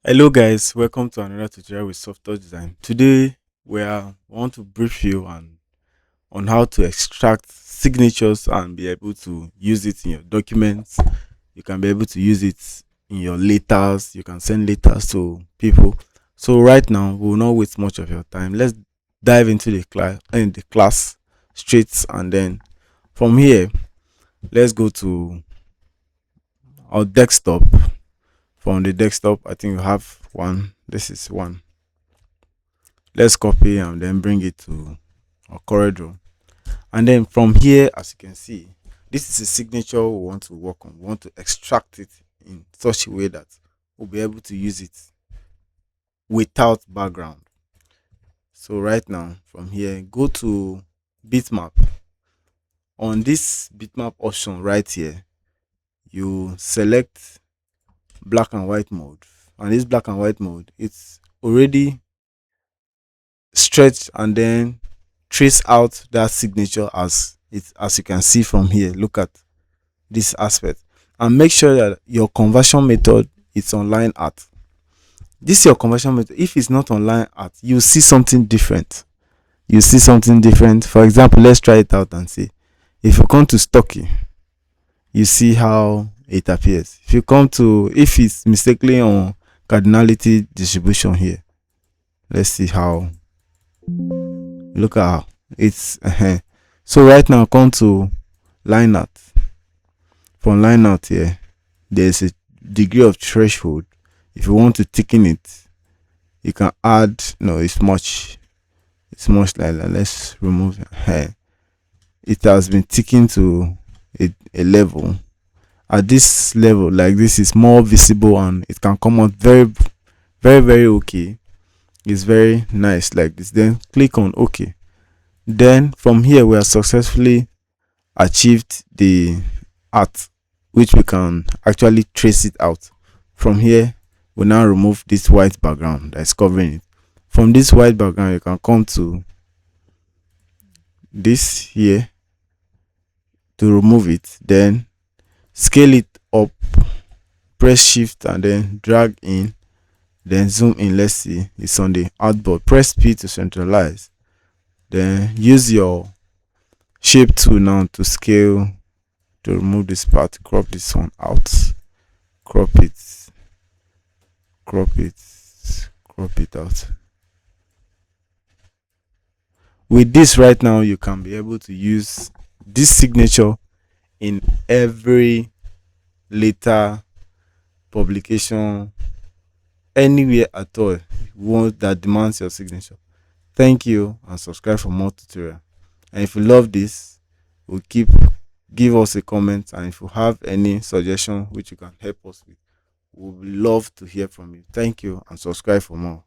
Hello guys, welcome to another tutorial with software design. Today want to brief you on how to extract signatures and be able to use it in your documents. You can be able to use it in your letters. You can send letters to people. So right now we will not waste much of your time. Let's dive into the class straight, and then from here let's go to our desktop. From the desktop, I think we have one. This is one. Let's copy and then bring it to our Coreldraw. And then from here, as you can see, this is a signature we want to work on. We want to extract it in such a way that we'll be able to use it without background. So right now, from here, go to bitmap. On this bitmap option right here, you select black and white mode. And this black and white mode, it's already stretch and then trace out that signature as you can see from here. Look at this aspect and make sure that your conversion method is on line art. This your conversion method. If it's not on line art, you see something different. For example, let's try it out and see. If you come to stocky, you see how it appears. If it's mistakenly on cardinality distribution here, let's see how. Look at how it's so right now come to line art. From line art here, there's a degree of threshold. If you want to thicken it, you can add. No, it's much like that. Let's remove it. Has been thickened to a level. At this level, like this, is more visible and it can come out very, very, very okay. It's very nice like this. Then click on OK. Then from here we have successfully achieved the art, which we can actually trace it out. From here we now remove this white background that is covering it. From this white background, you can come to this here to remove it. Then scale it up, press shift and then drag in, then zoom in. Let's see, it's on the artboard. Press P to centralize. Then use your shape tool now to scale, to remove this part. Crop this one out, crop it, crop it, crop it out. With this right now, you can be able to use this signature in every letter, publication, anywhere at all that demands your signature. Thank you and subscribe for more tutorial. And if you love this, give us a comment, and if you have any suggestion which you can help us with, we would love to hear from you. Thank you and subscribe for more.